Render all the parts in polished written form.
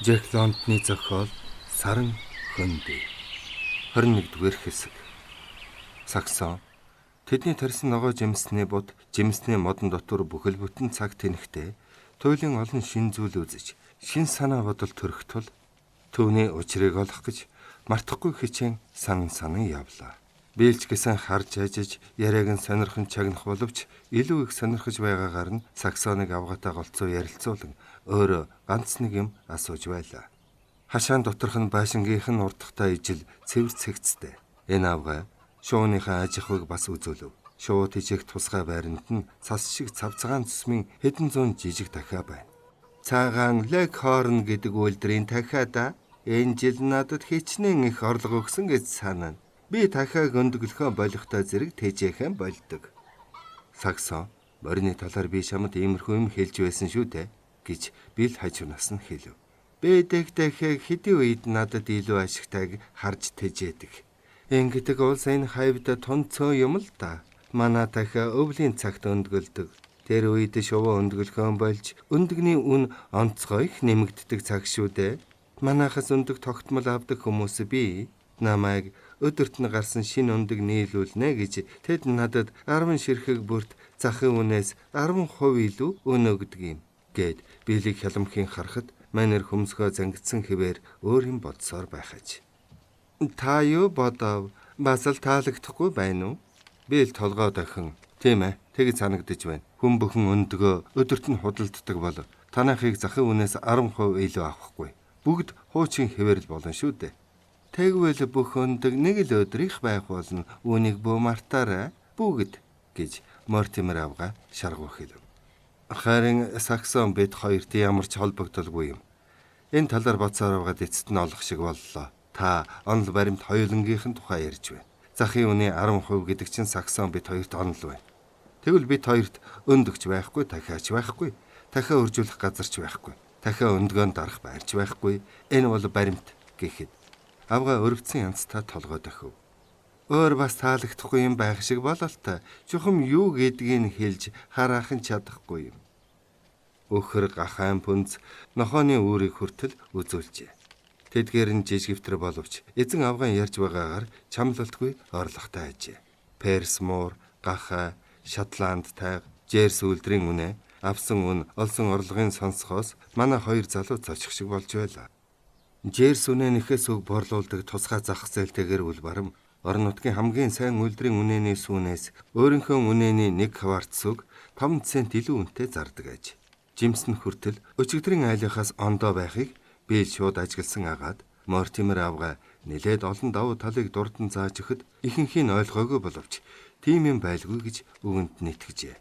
Жек Лондоны зохиол Саран хөндөй 21-р хэсэг. Саксон тэдний тарьсан ногоо жимснээ бод жимснээ модон дотор бүхэл бүтэн цаг тэнхтээ туйлын олон шин зүйл үзэж шин санаа бодол төрөх тул түүний учрыг олох гэж мартахгүй хичээн санан явлаа. Биэлж гисэн харж ажиж яриаг нь сонирхон чагнах боловч илүү их сонирхож байгаагаар нь Саксоныг авгатай голцоо ярилцуулан өөрөө ганц нэг юм асууж байлаа. Хашаан доторх нь байшингийнх нь урдахтай ижил цэвэр цэгцтэй. Энэ авгай шууныхаа аж ахуйг бас үзүүлв. Шуу тижих тусгай байранд нь цас шиг цавцгаан цэсмийн хэдэн зуун жижиг дахиа байна. Цаагаан Лекхорн гэдэг үйлдвэрийн дахиада энэ жил надад хичнээн их орлого өгсөн гэж санана. Би дахиаг өндөглөхөө болохтой зэрэг тэжээхэн болдог. Саксон морины талаар би чамд иймэрхүү юм хэлж байсан шүү дээ гэж бил хажуунаас нь хэлв. Бэдэг дахиаг хэдий үед надад илүү ашигтайг харж тэжээдэг. Ингэдэг улс энэ хавьда тонцоо юм л да. Манай дахиа өвлийн цагт өндгөлдөг. Тэр үед шувуу өндгөлхөн болж өндөгний үн онцгой их нэмэгддэг цаг шүү дээ. Манайхаас өндөг тогтмол авдаг хүмүүс би намайг өдөрт нь гарсан шинэ өндөг нийлүүлнэ гэж тэд надад 10 ширхэг бүрт захын үнээс 10% илүү өгдөг юм гэд биелийг хяламхийн харахад манер хөмсгөө зангидсан хэвээр өөр юм бодсоор байхаж. Та юу бодов? Бас л таалагдахгүй байна уу? Биэл толгой дахин. Тийм ээ, тэгж санагдаж байна. Хүн бүхэн өндөгөө өдөрт нь худалддаг бол танахыг захын үнээс 10% илүү авахгүй. Бүгд хуучин хэвээр л болно шүү дээ. Тэгвэл бүх өндөг нэг л өдрийнх байх болно. Үүнийг бүү мартаарай. Бүгд гэж Мортимер авга шаргуур хэлв. Харин Саксон бид хоёрт ямар ч холбогдолгүй юм. Энэ талаар боцоор авгаад эцэст нь олох шиг боллоо. Та онол баримт хоёулангийнх нь тухай ярьж байна. Захын үнийн 10% гэдэг чинь Саксон бид хоёрт онол байна. Тэгвэл бид хоёрт өндөгч байхгүй, дахиач байхгүй, дахиа өржүүлэх газар ч байхгүй, дахиа өндгөөнд дарах байрч байхгүй. Энэ бол баримт гэхэд авга өргөцсөн янзтай толгой дохив. Өөр бас таалагдахгүй юм байх шиг бололтой. Чухам юу гэдгийг хэлж хараахан чадахгүй юм. Өхөр гахаан пүнз нохооны үүрийг хүртэл үзүүлжээ. Тэдгээр нь жижигвтер боловч эзэн авгаан ярьж байгаагаар чамлалтгүй орлоготой ажээ. Перс муур, гахаа, Шотланд тайг, Жерс үйлдвэрийн үнэ, авсан үн, олсон орлогын сонсохоос манай хоёр залуу зочих шиг болж байлаа. Жерс үнэ нэхээс үг борлуулдаг тусгай зах зээлтэйгээр үл барам орон нутгийн хамгийн сайн үйлдвэрийн үнэний сүүнээс өөрийнхөө үнэний 1 кварц үг 5 цент илүү үнэтэй зардаг аж. Жимсэн хүртэл өчигдрийн айлынхаас ондоо байхыг биэл шууд ажигласан агаад Мортимер авга нэлээд олон давуу талыг дурдан зааж өгөхөд ихэнхийг ойлгоогүй боловч тийм юм байлгүй гэж үгэнд нэтгэжээ.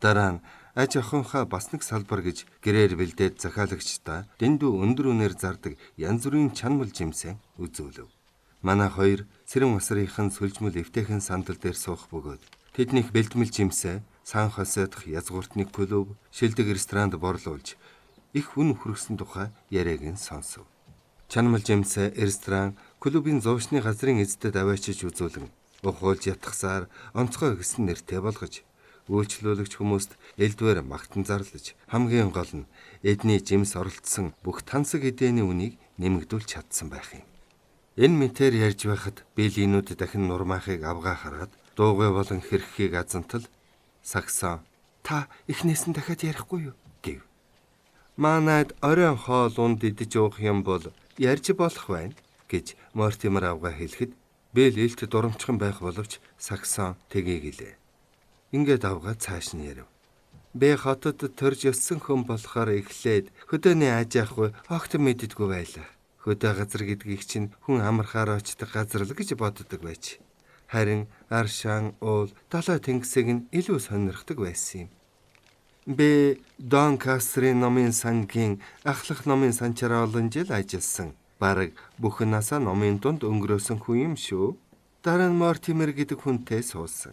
Дараа нь аж ахуйнхаа бас нэг салбар гэж гэрээр бэлдээд захиалагчдаа дэндүү өндөр үнээр зардаг янз бүрийн чанмал жимсэн үзүүлв. Манай хоёр Сэрэн усрынхын сүлжмэл эвтэйхэн сандал дээр суух бөгөөд тэднийх бэлдмэл жимсээ Сан Хосе дахь язгууртны клуб, шилдэг ресторанд борлуулж их үн хүргэсэн тухай яриаг нь сонсов. Чанмал жимсээ ресторан, клубын зуучны газрын эздэд аваачиж үзүүлэн ухуулж ятгахсаар онцгой гэсэн нэртэй болгож үйлчлүүлэгч хүмүүст элдвэр магтан зарлаж хамгийн гол нь эдний жимс оролцсон бүх тансаг эдээний үнийг нэмэгдүүлж чадсан байх юм. Энэ мэтэр ярьж байхад биелийнүүд дахин нурмаахыг авгаа хараад дуугүй болон хэрххийг азантал Саксон та эхнээс нь дахиад ярихгүй юу гэв. Манайд оройн хоол унд идэж уух юм бол ярьж болох байна гэж Мортимер авга хэлэхэд Бэл илт дурамчхан байх боловч Саксон тгийг гэлээ. Ингээд авга цааш нь ярив. Би хотод төрж өссөн хүн болохоор эхлээд хөдөөний аж ахуй огт мэддэггүй байлаа. Хөдөө газар гэдгийг чинь хүн амархаар очдог газар л гэж боддог байж. Харин Аршан, уул, далай тэнгисийг нь илүү сонирхдаг байсан юм. Би Донкастрын номын сангийн ахлах номын санчаар олон жил ажилласан. Бараг бүх насаа номын дунд өнгөрөөсөн хүн юм шүү. Дараа нь Мортимер гэдэг хүнтэй суусан.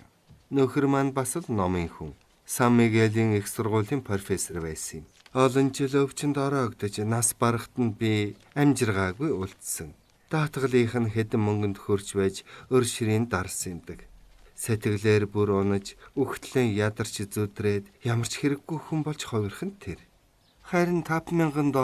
Нөхөр маань бас л номын хүн. Сан Мигелийн их сургуулийн профессор байсан юм. Олон жил өвчнөд ороогдож нас барахт нь би амжиргаагүй үлдсэн. Даатгалынх нь хэдэн мөнгөнд хөрж байж өр ширийн дарс юмдаг. Сэтгэлээр бүр унаж, үхтлэн ядарч зүдрээд ямар ч хэрэггүй хүн болж хувирхан тэр. Харин $5,000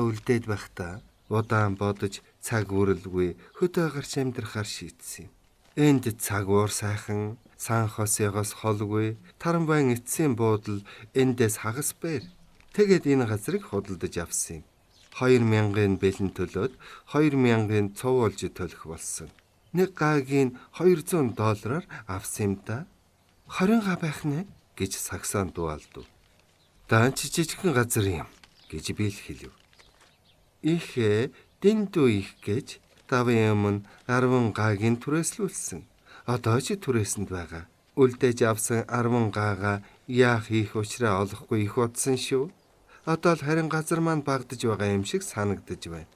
үлдээд байхдаа удаан бодож цаг үрэлгүй хөдөө гарч амьдрахаар шийдсэн юм. Энд цаг уур сайхан, сан хосёгоос холгүй, таранбайн эцсийн буудал эндээс хагас байр. Тэгээд энэ газрыг худалдаж авсан юм. 2,000-ын бэлэн төлөөд 2,000-ын цов олж төлөх болсон. Нэг гаагийн $200 авсан юм да. 20 га байх нэ гэж Саксон дуалдав. Даанч жижигхэн газар юм гэж Билл хэлв. Ихэ дэндүү их гэж давын өмнө 10 гаагийн түрээслүүлсэн. Одоо ч түрээсэнд байгаа. Үлдээж авсан 10 гаага яах их учраа олохгүй их удсан шүү. Одоо л харин газар маань багдаж байгаа юм шиг санагдаж байна.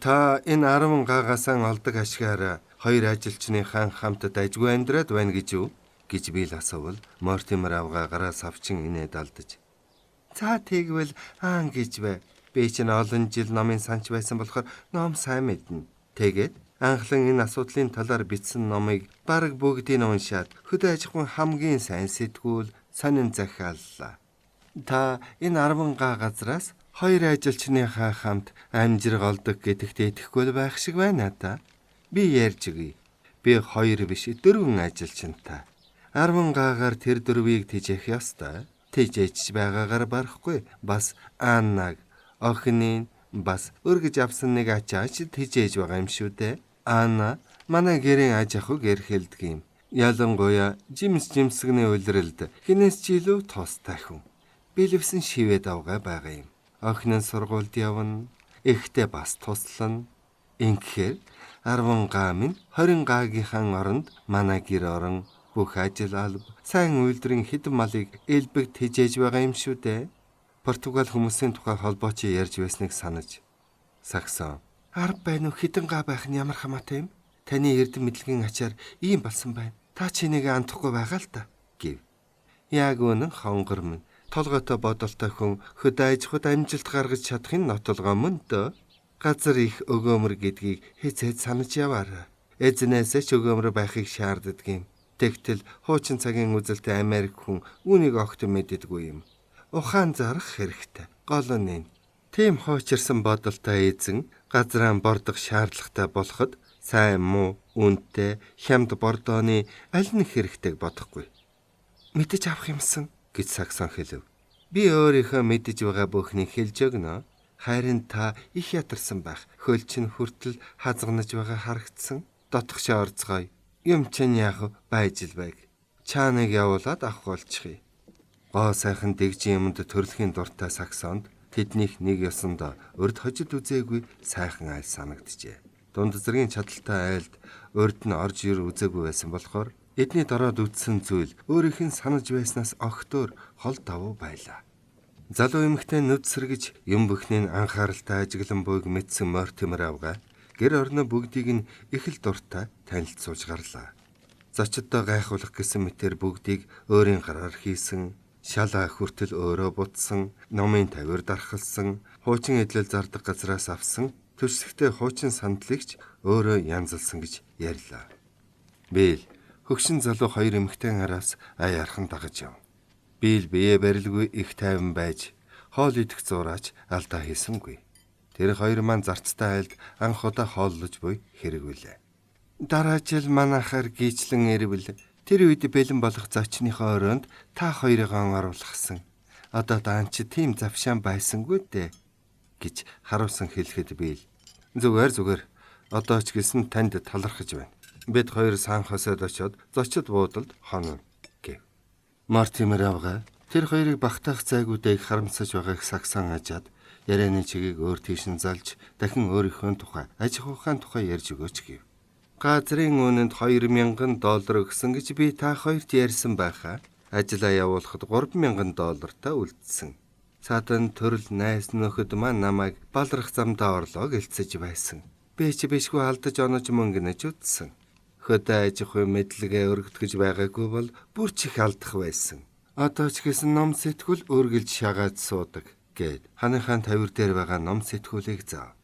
Та энэ 10 гаагасаа олдог ашгаараа 2 ажилчныхаа хамт дайггүй амьдраад байна гэж юу? Гэж Билл асуувал Мортимер авгаа гараас авчин инээд алдаж. За тэгвэл гэж бай. Би чинь олон жил номын санч байсан болохоор ном сайн мэднэ. Тэгээд анхлан энэ асуудлын талаар бичсэн номыг бараг бүгдийг уншаад хөдөө аж ахуйн хамгийн сайн сэтгүүл сонин захиаллаа. Та энэ 10 га газраас 2 ажилчныхаа хамт амжирг олдог гэдэгт итгэхгүй байх шиг байна та. Би ярьж өгье. Би 2 биш 4 ажилчинтай. 10 гаагаар тэр 4-ийг тэжээх ёстой. Тэжээч байгаагаар барахгүй. Бас Аннаг, охиныг бас өргөж авсан нэг ачаач тэжээж байгаа юм шүү дээ. Анна манай гэрийн аж ахуйг эрхэлдэг юм. Ялангуяа жимсгний улиралд хинээс ч илүү тустай хүн. Билвсэн шивэд авгаа байгаа юм. Охин нь сургуульд явна. Эхтээ бас туслана. Ингэхээр 10 гаа минь 20 гаагийнхаа оронд манай гэр орон бүх ажил алба сайн үйлдвэрийн хэдэн малыг элбэг тэжээж байгаа юм шүү дээ. Португал хүмүүсийн тухай холбооч ярьж байсныг санаж. Саксон 10 байна уу хэдэн га байх нь ямар хамаатай юм? Таны эрдэм мэдлэгийн ачаар ийм болсон байна. Та чи нэг андахгүй байгаа л та гэв. Яг үнэн хонгор минь толгойтой бодолтой хүн хөдөө аж ахуйд амжилт гаргаж чадахын нотолгоо мөн дөө. Газар их өгөөмөр гэдгийг хэзээд санаж яваарай. Эзнээсээ ч өгөөмөр байхыг шаарддаг юм. Тэгтэл хуучин цагийн үзэлтэй Америк хүн үүнийг огт мэддэггүй юм. Ухаан зарах хэрэгтэй. Гол нь энэ. Тийм хуучирсан бодолтой эзэн газраа бордох шаардлагатай болоход сайн муу үнэтэй хямд бордооны аль нэг хэрэгтэйг бодохгүй. Мэдэж авах юмсан гэж Саксон хэлв. Би өөрийнхөө мэдэж байгаа бүхнийг хэлж өгнө. Харин та их ятарсан байх. Хөл чинь хүртэл хазганаж байгаа харагдсан. Дотгошоо орцгоё. Юм чинь яг байж л байг. Чааныг явуулаад авах болчихъя. Гоо сайхан дэгжин юмд төрөлхийн дуртай Саксонд тэднийх нэг ёсондоо урд хожид үзээгүй сайхан айл санагджээ. Дунд зэргийн чадaltaй айлд урд нь орж ир үзээгүй байсан болохоор эдний дороод үтсэн зүйл өөрийнх нь санаж байснаас огтоор хол давуу байлаа. Залуу эмэгтэй нүд сэргэж юм бүхнийг анхааралтай ажиглан буйг мэдсэн Мортимер авгаа гэр орно бүгдийг нь их л дуртай танилцуулж гарлаа. Зочдоо гайхуулах гэсэн мэтэр бүгдийг өөрийн гараар хийсэн, шалаа хүртэл өөрөө бутсан, номын тавир дархалсан, хуучин эдлэл зардаг газраас авсан, төсөлтөй хуучин сандлагч өөрөө янзалсан гэж ярьлаа. Билл хөгшин залуу 2 эмэгтэй араас ай архан дагаж яв. Билл бие барилгүй их тайван байж хоол идэх зураач алдаа хийсэнгүй. Тэр 2 маань зарцтай айлд анх удаа хооллож буй хэрэгвэлээ. Дараа жил манайхаар гийчлэн ирвэл тэр үед бэлэн болох зочныхоо өрөөнд та 2-ыг оруулахсан. Одоо даанч тийм завшаан байсангүй дээ гэж харуулсан хэлэхэд Билл зүгээр одоо ч гэсэн танд талархаж байна. Бид 2 санхосоод очиод зочид буудалд хонно гэв. Мортимер авгаа тэр 2-ыг багтаах зайгуудыг харамсаж байгааг Саксон ажаад ярианы чигийг өөр тийш нь залж дахин өөрийнхөө тухай аж ахуйн тухай ярьж өгөөч гэв. Газрын үнэнд $2,000 өгсөн гэж би та 2-т ярьсан байхаа. Ажлаа явуулахад $3,000 үлдсэн. Садан төрөл найз нөхөд маань намайг балрах замдаа орлоо гэлцэж байсан. Би ч бишгүй алдаж онож мөнгөнөж үтсэн. Хөдөө аж ахуйн мэдлэгээ өргөдгөж байгаагүй бол бүр ч их алдах байсан. Одоо ч гэсэн ном сэтгүүл өргөлж шагаад суудаг гэд ханыхаа тавир дээр байгаа ном сэтгүүлийг заав.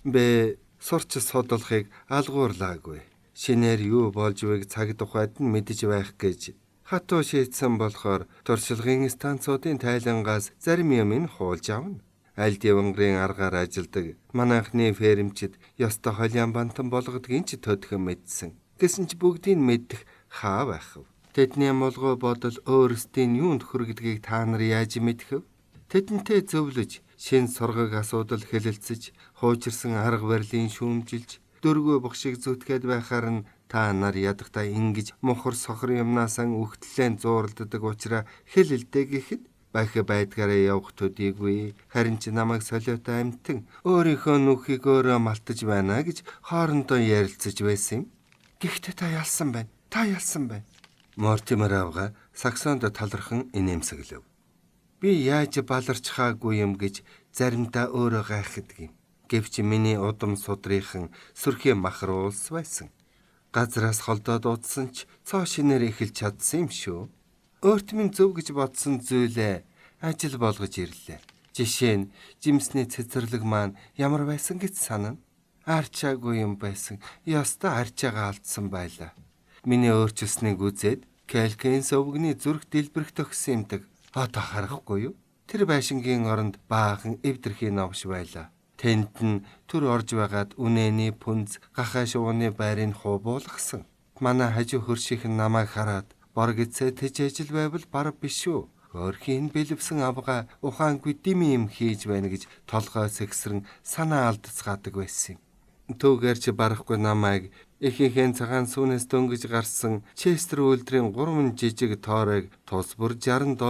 Бэ сурч судалахыг алгуурлаагүй. Шинээр юу болж байгааг цаг тухайд нь мэдэж байх гэж Хатуу шийдсэн болохоор туршлагын станцуудын тайлангаас зарим юм хуулж авна. Аль дивангарын аргаар ажилдаг манайхны фермчид ёстой холиан бантан болгодгийн ч төдхөн мэдсэн. Гэсэн ч бүгдийг мэдэх хаа байх вэ? Тэдний молгой бодол өөрсдийн юунд хүргэдгийг та нар яаж мэдэх вэ? Тэдэнтэй зөвлөж, шин сургаг асуудал хэлэлцэж, хуучирсан арга барилын шүүмжилж, дөрвөө бохшиг зүтгээд байхаар нь та нар ядахта ингэж мохор сохор юмнасаа үхтлэн зууралддаг учраас хэлэлдэ гэхэд байх байдгаараа явах төдийгүй, харин ч намайг солиотой амтан өөрийнхөө нүхийг өөрөө малтаж байна гэж хоорондоо ярилцаж байсан юм. Гэхдээ та ялсан байна. Та ялсан байна. Мортимер авга саксонд талархан инээмсэглэв. Би яаж баларчхаагүй юм гэж заримдаа өөрөө гайхдаг юм. Гэвч миний удам судрынхан сүрхий махруулс байсан. Газраас холдоод удсан ч цоо шинээр эхэлж чадсан юм шүү. Өөрт минь зөв гэж бодсон зүйлээ ажил болгож ирлээ. Жишээ нь жимсний цэцэрлэг маань ямар байсан гэж санана. Арчаагүй юм байсан. Ёстой арчаагаа алдсан байлаа. Миний өөрчлөснийг үзээд Кэлкин сувгны зүрх дэлбэрэх төгсөн юмдаг. Одоо харахгүй юу? Тэр байшингийн оронд баахан эвдэрхийн новш байлаа. Тэнд нь төр орж байгаад үнэний пүнз гахаа шууны байрыг хубуулгасан. Манай хажуу хөршийнх нь намайг хараад бор гэцээ тэж ажил байвал бар биш үү? Өөрхийн бэлэвсэн авгаа ухаангүй дими юм хийж байна гэж толгой сэгсрэн санаа алдцгаадаг байсан юм. Түүгээр чи барахгүй намайг ихийнхээ цагаан сүүнээс дөнгөж гарсан Честер үлдрийн 3 жижиг тоорыг тус бүр $60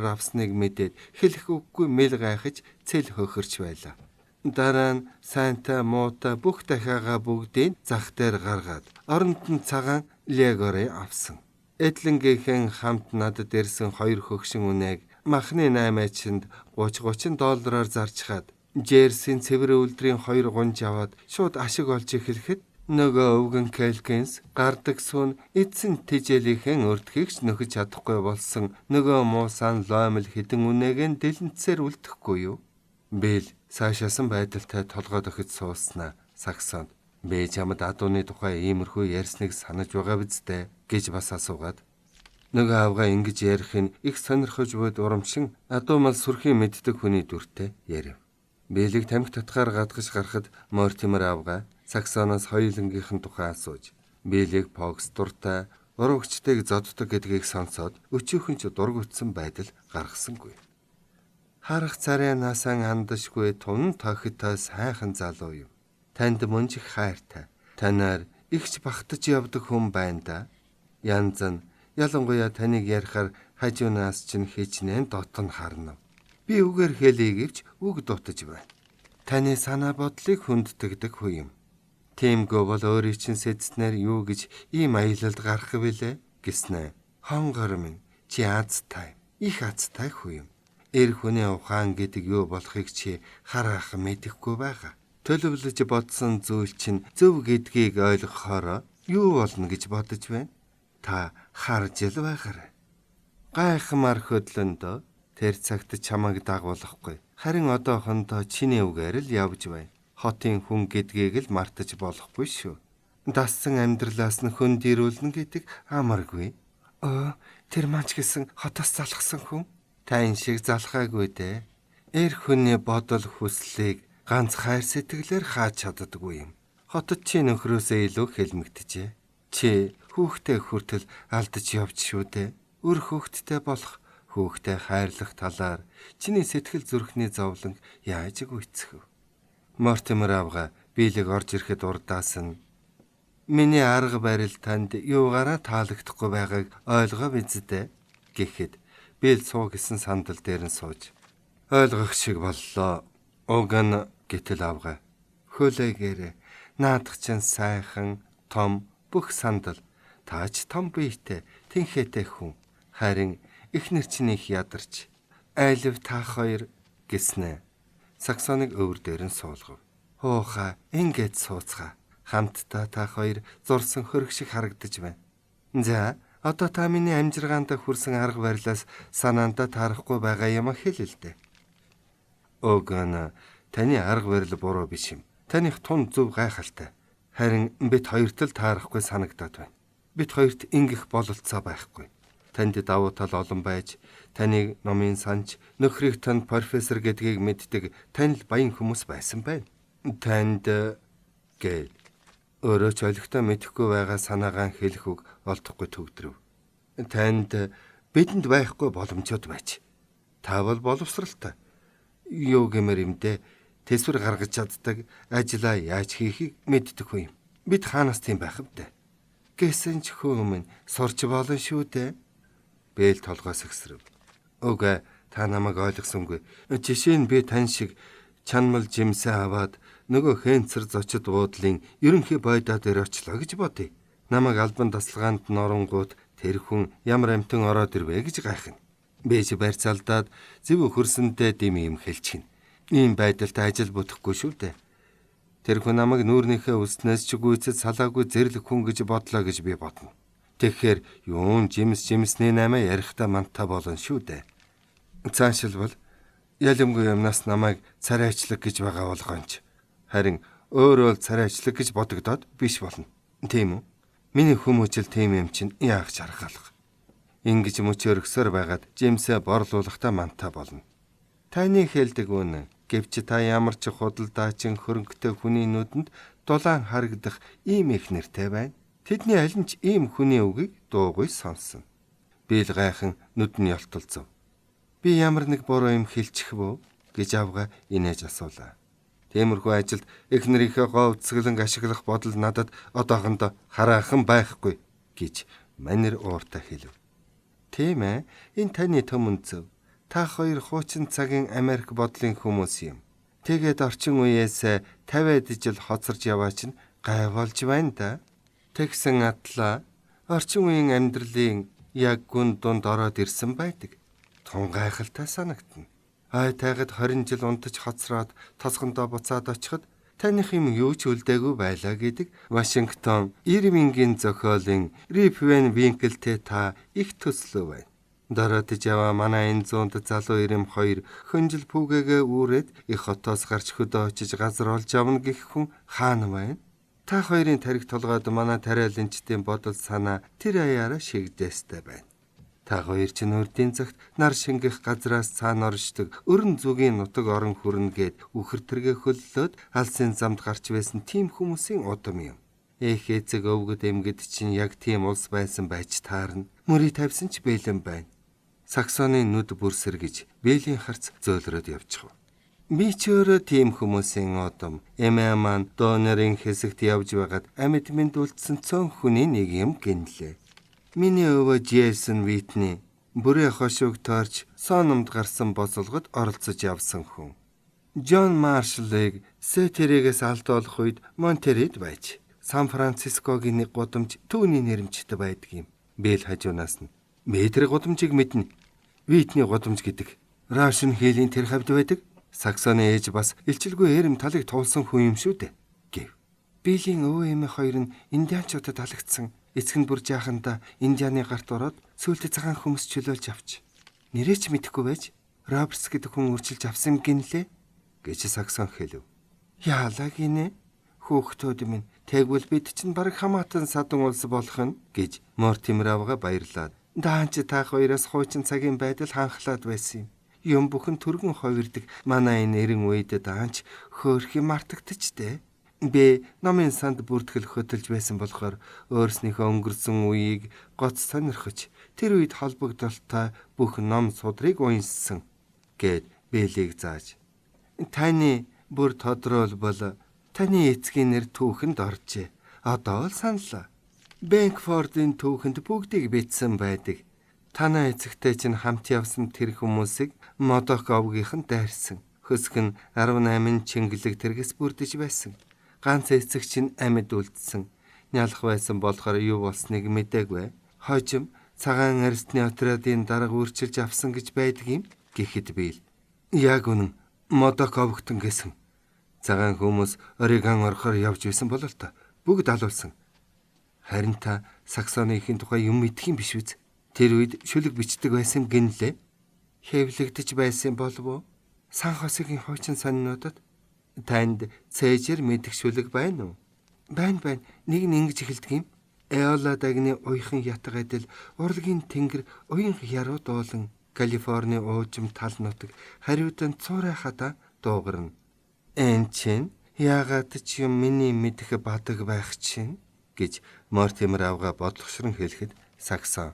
авсныг мэдээд хэлэх үггүй мэл гайхаж цэл хөхөрч байлаа. Дараа нь сайнта муута бүх дахиагаа бүгдийг зах дээр гаргаад оронд нь цагаан легоре авсан. Эдлэнгийнхэн хамт надад ирсэн 2 хөгшин үнээг махны 8-ачинд $30 зарчхаад Жерсийн цэвэр үлдрийн 2 гунж аваад шууд ашиг олж эхлэхэд нөгөө өвгөн Кэлкинс гардаг суун эзэн тижээлийнхэн өртгийгч нөхөж чадахгүй болсон нөгөө муусан лоймл хідэн үнээгэн дэлэнцээр үлдэхгүй юу? Бэл цаашаасан байдалтай толгойд охид сууснаа саксонд бэ чамд адууны тухай иймэрхүү ярьсныг санаж байгаа биз дээ гэж бас асуугаад нөгөө авгаа ингэж ярих нь их сонирхож буйд урамшин адуу мал сүрхий мэддэг хүний дүртэй ярив. Бэлэг тамхи татгаар гадгаж гарахад Мортимер авгаа саксоноос хоёулангийнхэн тухай асууж Бэлэг Фокс дуртай урагчдыг зоддог гэдгийг сонсоод өчүүхэн ч дургутсан байдал гаргасангүй. Харах царайнаасаа хандашгүй тун тохитой сайхан залуу юм. Танд мөнжих хайртай. Танаар ихч багтаж явдаг хүн байна да. Янз нь ялангуяа таныг ярихаар хажуунаас чинь хичнээн дотн харна. Би үгээр хэлье гэвч үг дутаж байна. Таны санаа бодлыг хүнддэгдэг хүн юм. Тиймгүй бол өөрийн чинь сэдснээр юу гэж ийм аялалд гарах вүлээ гэснэ. Хонгор минь чи азтай, их азтай хүн юм. Эр хүний ухаан гэдэг юу болохыг чи харах мэдэхгүй байгаа. Төлөвлөж бодсон зүйл чинь зөв гэдгийг ойлгохоор юу болно гэж бодож байна? Та харж л байгаарай. Гайхмаар хөдлөндөө тэр цагт чамайг дагуулахгүй. Харин одоохондоо чиний үгээр л явж байна. Хотын хүн гэдгийг л мартаж болохгүй шүү. Дассан амьдралаас нь хүн дэрүүлнэ гэдэг амаргүй. Тэр маань ч гэсэн хотоос залхсан хүн. Тайн шиг залхаагүй дээ. Эр хүний бодол хүслийг ганц хайр сэтгэлээр хааж чаддаггүй юм. Хотод чи нөхрөөсөө илүү хэлмэгдэжээ. Чи хүүхдээ хүртэл алдаж явж шүү дээ. Өр хүүхдтэй болох, хүүхдээ хайрлах талаар чиний сэтгэл зүрхний зовлон яаж гүйцэх вэ? Мортимер авга биелэг орж ирэхэд урдаас нь миний арга барил танд юугаараа таалагдахгүй байгааг ойлгоо биз дээ гэхэд Бэл суу гэсэн сандал дээр нь сууж ойлгох шиг боллоо. Уган гэтэл авга хөлөөгээрээ наадах чинь сайхан том бүх сандал таач том биетэй тэнхээтэй хүн. Харин эхнэр чинь их ядарч айлв та хоёр гэснэ. Саксоныг өвөр дээр нь суулгав. Хуухаа ингээд сууцгаа. Хамтдаа та хоёр зурсан хөрөг шиг харагдаж байна. За одоо та миний амжиргаанд хүрсэн арга барилаас санаандаа таарахгүй байгаа юм хэл л дээ. Огана таны арга барил буруу биш юм. Таних тун зөв гайхалтай. Харин бид хоёрт л таарахгүй санагдаад байна. Бид хоёрт ингэх бололцоо байхгүй. Танд давуу тал олон байж, таныг номын санч, нөхрийг танд профессор гэдгийг мэддэг тань л баян хүмүүс байсан байна. Танд гээл өөрөө ч ойлгохтой мэдэхгүй байгаа санаагаа хэлэх үг олдохгүй төгдрөв. Танд бидэнд байхгүй боломжууд байж. Та бол боловсралтай. Юу гэмээр юм дээ? Тэсвэр гаргаж чаддаг, ажлаа яаж хийхийг мэддэг хүн юм. Бид хаанаас тийм байх вэ? Гэсэн ч хөөмөн сурч болно шүү дээ. Бэл толгоос ихсрэв. Үгүй, та намайг ойлгосонгүй. Жишээ нь би тань шиг чанмал жимсээ аваад нөгөө хэнцэр зочид буудлын ерөнхий бойдоо дээр очлоо гэж бодъё. Намайг албан тасалгаанд норонгууд тэр хүн ямар амтан ороод ирвэ гэж гайхна. Бэж барьцаалдаад зэв хөрсөндөө дэм юм хэлчихнэ. Ийм байдалтай ажил бүтэхгүй шүү дээ. Тэр хүн намайг нүүрнийхээ үснээс ч гүйцэд салаагүй зэрлэг хүн гэж бодлоо гэж би бодно. Тэгэхээр юун жимсний наймаа ярихдаа мантаа болно шүү дээ. Цаашилбал ялимгүй юмнаас намайг царайчлаг гэж байгаа болгоонч. Харин өөрөө царайчлаг гэж бодогдоод биш болно. Тийм үү? Миний хүмүүжил тийм юм чинь яах чаргалах. Ингэж мөчөргсөр байгаад жимсээ борлуулахдаа мантаа болно. Таны хэлдэг үнэн. Гэвч та ямар ч худалдаачин хөрөнгөтэй хүний нүдэнд дулаан харагдах ийм их нэртэй байна. Тэдний аль нь ч ийм хүний үгийг дуугүй сонсон. Би л гайхан нүд нь ялталцав. Би ямар нэг буруу юм хэлчих вэ гэж авга инээж асуулаа. Тиймэрхүү ажилд эхнэрийнхээ говцгэлэн ашиглах бодол надад одоохондоо хараахан байхгүй гэж манер ууртай хэлв. Тийм ээ, энэ таны төмөн зөв. Та хоёр хуучин цагийн Америк бодлын хүмүүс юм. Тэгээд орчин үеэс 50-аад жил хоцорж яваач нь гайволж байна да. Тэгсэн атлаа орчин үеийн амьдралын яг гүн дунд ороод ирсэн байдаг. Тун гайхалтай санагдана. Тайгад 20 жил унтаж хоцроод тосгондоо буцаад очиход таних юм юу ч үлдээгүй байлаа гэдэг Вашингтон Ирвингийн зохиолын Rip Van Winkle-тэй та их төслөө байна. Дороотж яваа манай энэ зуунд залуу ирэм хоёр хөнжил пүүгээгээ үүрээд их хотоос гарч хөдөө очиж газар олж авна гэх хүн хаана байна? Та хоёрын тариг толгойд манай тариаланчдын бодол санаа тэр аяараа шигдээстэй байна. Та хоёр чинь урдийн цагт нар шингэх газраас цаана оршдог өрн зүгийн нутаг орон хүрнэ гээд үхэр тэргээ хөллөөд алсын замд гарч байсан тийм хүмүүсийн удам юм. Эх эцэг өвгөд эмгэд чинь яг тийм улс байсан байж таарна. Мөрий тавьсан ч бэлэн байна. Саксоны нүд бүрсэргэж бэлийн харц зөөлрөөд явчихв. Би ч өөрөө тийм хүмүүсийн удам. Эмээ маань донорын хэсэгт явж байгаад амьд мэд үлдсэн цөөн хүний нэг юм гинлээ. Миний өвөө Джейсон Витни бүрээ хошууг таарч соономд гарсан босолгод оролцож явсан хүн. Джон Маршалыг Сетэрэгээс алдуулах үед Монтерейд байж, Сан Францискогийн нэг гудамж түүний нэрмжтэй байдаг юм. Бэл хажуунаас нь метр гудамжийг мэднэ. Витний гудамж гэдэг Russian Hill-ийн тэр хавьд байдаг. Саксоны ээж бас илчилгүй эрэм талыг туулсан хүн юм шүү дээ гэв. Билийн өвөө эмээ хоёр нь индианчуудад алагдсан. Эцэг нь бүр жааханда Индианы гарт ороод сүйдээ цагаан хүмүүс чөлөөлж авч. Нэрээ ч мэдэхгүй байж Робертс гэдэг хүн үржилж авсан юм гинлээ гэж Саксон хэлв. Яалаа гинэ? Хүүхдүүд минь тэгвэл бид чинь баг хамаатан садан улс болох нь гэж Мортимер авга баярлаад. Даанч та хоёроос хуучин цагийн байдал ханхлаад байсан юм. Юм бүхэн түргэн хувирдаг манай энэ эрен үед даанч хөөрхи мартагдчихтэй. Би номын санд бүртгэл хөтөлж байсан болохоор өөрснийхөө өнгөрсөн үеийг гоц сонирхож тэр үед холбогдолтой бүх ном судрыг уншсан гэд Бэлийг зааж. Таны бүр тодруулбал таны эцгийн нэр түүхэнд оржээ. Одоо л саналаа. Бэнкфордын түүхэнд бүгдийг бичсэн байдаг. Танай эцэгтэй чинь хамт явсан тэр хүмүүсийг Модоковгийнхан дайрсан. Хөсг нь 18 чингэлэг тэргэс бүрдэж байсан. Ганц эцэг чинь амьд үлдсэн. Нялх байсан болохоор юу болсныг мэдээгүй. Хожим цагаан арстны отрядын дарга үрчилж авсан гэж байдаг юм гэхэд Бэл. Яг үнэн Модоковгтон гэсэн. Цагаан хүмүүс Орегон орохоор явж байсан болол та. Бүгд алуулсан. Харин та Саксоныхийн тухай юм мэдх юм биш үз? Тэр үед шүлэг бичдэг байсан гинлээ. Хэвлэгдэж байсан болов уу? Сан Хосегийн хуучин сонинуудад танд цээжэр мэдэх шүлэг байна уу? Байна. Нэг нь ингэж эхэлдэг юм. Эола дагны уяхан ятга адил урлагийн тэнгэр уян яруу дуулан Калифорни уужим тал нутаг хариудан цуурай хадаа дуугарна. Эн чин яагаад ч юм миний мэдэх бадаг байх чинь гэж Мортимер аавга бодлогошрон хэлэхэд Саксон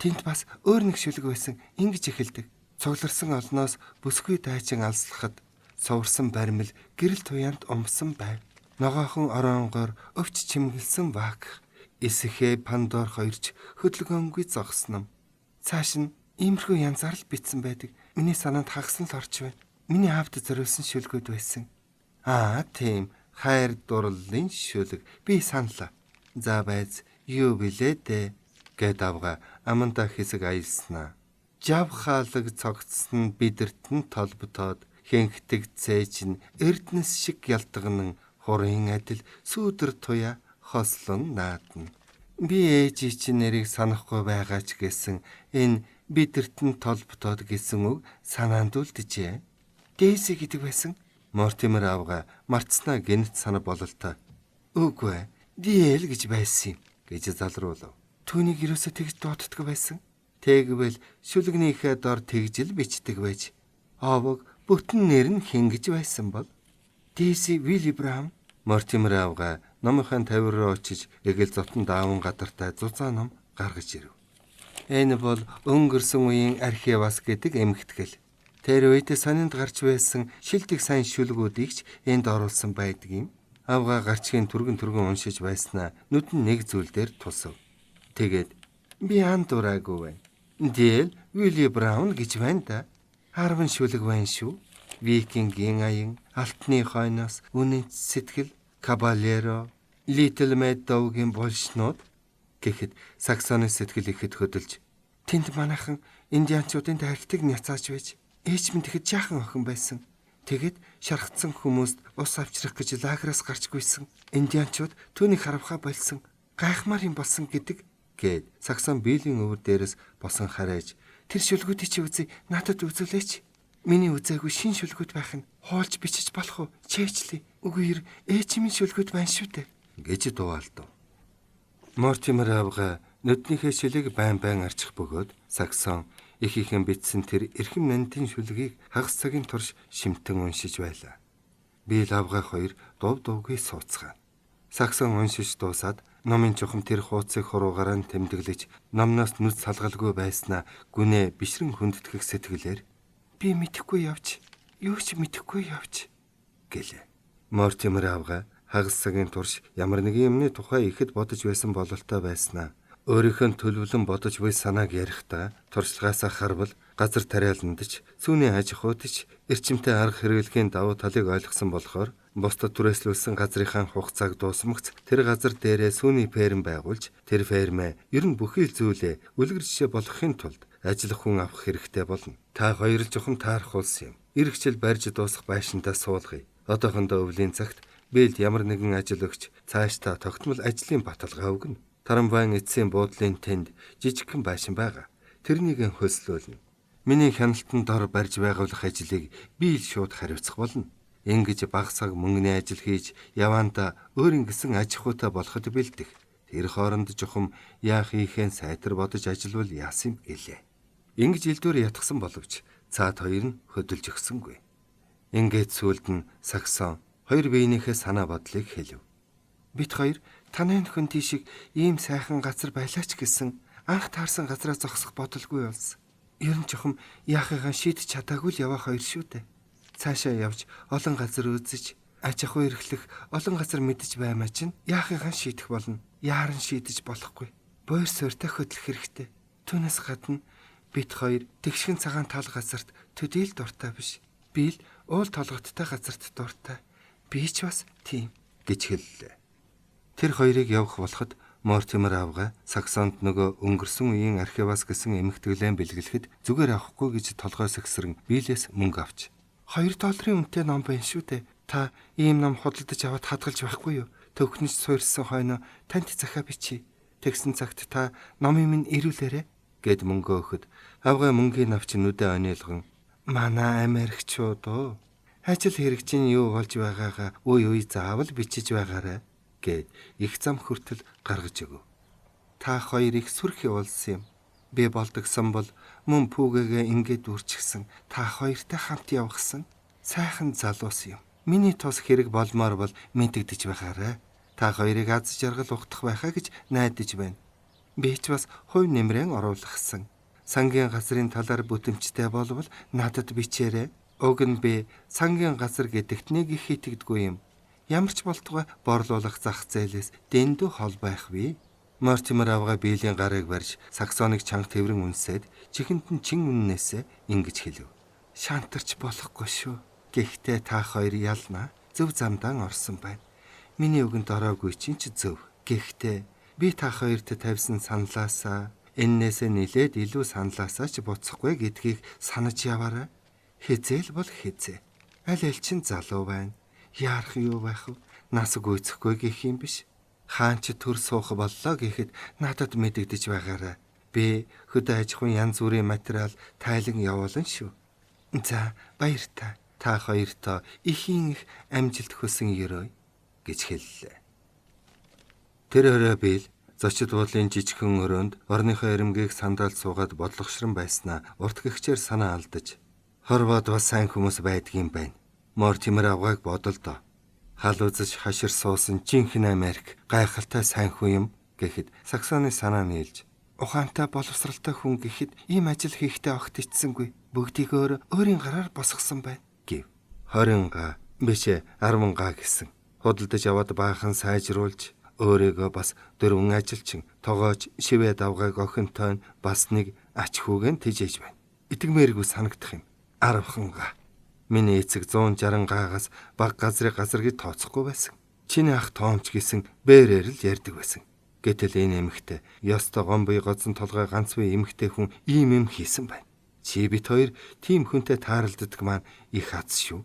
тэнд бас өөр нэг шүлэг байсан ингэж эхэлдэг. Цугларсан олноос бүсгүй дайчин алслахад суварсан баримл гэрэл туяанд умсан байв. Ногоохон оронгоор өвч чимгэлсэн вак. Эсэхэ Пандор хоёрч хөдөлгөөнгүй зогсноо. Цааш нь иймэрхүү янзаар л битсэн байдаг. Миний санаанд хагас л орж байна. Миний аавд зориулсан шүлгүүд байсан. Тийм. Хайр дурлалын шүлэг. Би саналаа. За байз юу билээ дээ гэд авга аманда хэсэг аялснаа. Жав хаалаг цогцсон бидэрт нь толботоод хэнхтэг цээж нь эрдэнэс шиг ялтган хурын адил сүүдэр туя хослон наадна. Би ээжи чинь нэрийг санахгүй байгаа ч гэсэн энэ бидэрт нь толботоод гэсэн үг санаанд үлдэжээ. Дэйси гэдэг байсан. Мортимер аавга мартснаа гэнэт санаа бололтой. Үгүй ээ, диэл гэж байсан юм гэж залруулав. Түүнийг юусоо тэгж дууддаг байсан. Тэгвэл шүлэгнийхээ дор тэгжил бичдэг байж. Овог бүтэн нэр нь хингэж байсан бол Дэйси Виллибраун. Мортимер аавга номынхаа тавир руу очиж эгэл зотон дааван гадартай зузаан ном гаргаж ирэв. Энэ бол өнгөрсөн үеийн архивас гэдэг эмхтгэл. Тэр үед сонинд гарч байсан шилдэг сайн шүлгүүдийг ч энд оруулсан байдаг юм. Аавга гарчгийн түргэн уншиж байснаа нүд нь нэг зүйл дээр тусав. Тэгээд би андураагүй байна. Диэл Виллибраун гэж байна да. 10 шүлэг байна шүү. Викингийн аян, алтны хойноос үнэнч сэтгэл, Кабалеро, Little Meadow-гийн булшнууд гэхэд Саксоны сэтгэл ихэд хөдөлж тэнд манайхан индианчуудын тархитыг няцааж байж ээж минь тэгэхэд жаахан охин байсан. Тэгэд шархацсан хүмүүст ус авчрах гэж лагераас гарч гүйсэн. Индианчууд түүнийг харавхаа болсон. Гайхмаар юм болсон гэдэг гээд Саксон биелийн өвөр дээрээс босон харайж тэр шүлгүүдийг чи үзье надад үзүүлээч. Миний үзээгүй шин шүлгүүд байх нь хоолж бичиж болох уу? Чээчлээ. Үгүй ээж минь шүлгүүд байна шүү дээ гэж дууалтав. Мортимер аавга нүднийхээ шилийг байн арчих бөгөөд Саксон ихийнхэн бичсэн тэр эрхэм нандин шүлгийг хагас цагийн турш шимтэн уншиж байлаа. Би л аавга хоёр дувгүй сууцгаана. Саксон уншиж дуусаад номын чухам тэр хууцыг хуруугаараа тэмдэглэж номноос нүд салгалгүй байснаа гүнээ бишрэн хүндэтгэх сэтгэлээр би мэдэхгүй явж, юу ч мэдэхгүй явж гэлээ. Мортимер аавга хагас цагийн турш ямар нэгэн юмны тухай ихэд бодож байсан бололтой байснаа өөрийнхөө төлөвлөн бодож буй санааг ярихдаа туршлагаасаа харвал газар тариаландж сүүний аж ахуйдч эрчимтэй арга хэрэглэхийн давуу талыг ойлгосон болохоор бусдад түрээслүүлсэн газрынхаа хугацааг дуусмагц тэр газар дээрээ сүүний ферм байгуулж тэр фермээ ер нь бүхий л зүйлээ үлгэр жишээ болгохын тулд ажиллах хүн авах хэрэгтэй болно. Та хоёр л жоохон таарах улс юм. Иргэжил барьж дуусах байшинтаа суулгая. Одоохондоо өвлийн цагт бэлд ямар нэгэн ажил өгч цаашдаа тогтмол ажлын баталгаа өгнө. Тарамбайн эцсийн буудлын тэнд жижигхэн байшин байгаа. Тэрнийг хөлслүүлнэ. Миний хяналтанд дор барьж байгуулах ажлыг би л шууд хариуцах болно. Ингэж бага цаг мөнгөний ажил хийж яваанда өөрийн гэсэн аж ахуйтай болоход бэлдэх. Тэр хооронд жухам яах ийхэн сайтар бодож ажиллавал яасан юм гэлээ. Ингэж илдвэр ятгсан боловч цаад хоёр нь хөдөлж өгсөнгүй. Ингээд сүүлд нь Саксон хоёр биенийхээ санаа бодлыг хэлв. Бид хоёр танай нөхөн тийшиг ийм сайхан газар байлаач гэсэн анх таарсан газраа зогсох бодолгүй болсон. Ер нь жохом яахыгаа шийдэж чадаагүй л яваа хоёр шүү дээ. Цаашаа явж олон газар үзэж аж ахуй эрхлэх олон газар мэдэж баймаа чинь яахыгаа шийдэх болно. Яаран шийдэж болохгүй. Буур суурьтай хөдлөх хэрэгтэй. Түүнээс гадна бид хоёр тэгшхэн цагаан тал газарт төдийл дуртай биш. Би л уул толготтой газарт дуртай. Би ч бас тийм гэж хэллээ. Тэр хоёрыг явах болоход Мортимер аавга Саксонд нөгөө өнгөрсөн үеийн архивас гэсэн эмхтгэлэн бэлгэлэхэд зүгээр авахгүй гэж толгой сэгсрэн биелээс мөнгө авч $2 үнэтэй ном байна шүү дээ. Та ийм ном худалдаж аваад хадгалж байхгүй юу? Төвхнөж суурьсан хойноо танд захаа бичиж. Тэгсэн цагт та номын минь ирүүлээрэ гэд мөнгө өгөхөд аавга мөнгийг авч нүдэ онийлгон манай Америкчууд ажил хэрэгжин юу болж байгаагаа үе заавал бичиж байгаарэ гэд их зам хүртэл гаргаж өгөв. та хоёр их сүрх явуулсан юм. Би болдгсон бол мөн пүүгээгээ ингээд үрчгсэн та хоёртай хамт явахсан сайхан залуус юм. Миний тус хэрэг болмоор бол мэдэгдэж байгаарай. Та хоёрыг аз жаргал ухтах байхаа гэж найдаж байна. Би ч бас хувь нэмрэн оруулахсан. Сангийн газрын талаар бүтэмжтэй болвол надад бичээрэй. Уг нь би сангийн газар гэдэгт нэг их итгэдэггүй юм. Ямар ч болтугай борлуулах зах зээлээс дэндүү хол байх вэ? Мортимер авга биелийн гарыг барьж саксоныг чанга тэврэн үнсээд чихэнд нь чин үннээсээ ингэж хэлв. Шантарч болохгүй шүү. Гэхдээ та хоёр ялна. Зөв замдаа орсон байна. Миний үгэнд ороогүй чинь ч зөв. Гэхдээ би та хоёрт тавьсан саналаасаа эннээсээ нилээд илүү саналаасаа ч буцахгүй гэдгийг санаж яваарай. Хизээл бол хизээ. Аль чинь залуу байна. Яарах юу байх вэ? Нас гүйцэхгүй гэх юм биш. Хаан ч төр суух боллоо гэхэд надад мэдэгдэж байгаарай. Би хөдөө аж ахуйн янз бүрийн материал тайлан явуулна шүү. За баяртай. Та хоёртоо ихийн их амжилт хүсэн ерөөй гэж хэллээ. Тэр орой Бил зочид буудлын жижигхэн өрөөнд орныхоо эрэмгийг сандаал суугаад бодлогошрон байснаа урт гихчээр санаа алдаж хорвоод бас сайн хүмүүс байдгийн байна. Мортимер авгааг бодолдоо. Хал үзэж хашир суусан жинхэнэ Америк гайхалтай сайн хүн юм гэхэд Саксоны санаа нийлж ухаантай боловсралтай хүн гэхэд ийм ажил хийхдээ огт ичсэнгүй. Бүгдийг өөрийн гараар босгосон байна гэв. 20 га биш 10 га гэсэн. Худалдаж аваад баахан сайжруулж өөрийгөө бас 4 ажилчин тогооч шивээ давгааг охинтой бас нэг ач хүүгэн тэжээж байна. Итгэмээргүй санагдах юм. 10 га. Миний эцэг 160 гаагаас баг газрыг газар гэж тооцохгүй байсан. Чиний ах тоомч гэсэн бээрээр л ярьдаг байсан. Гэтэл энэ эмэгтэй ёстой гомбой гоцон толгой ганц бие эмэгтэй хүн ийм юм хийсэн байна. Чи бит хоёр тийм хүнтэй тааралддаг маань их аз шүү.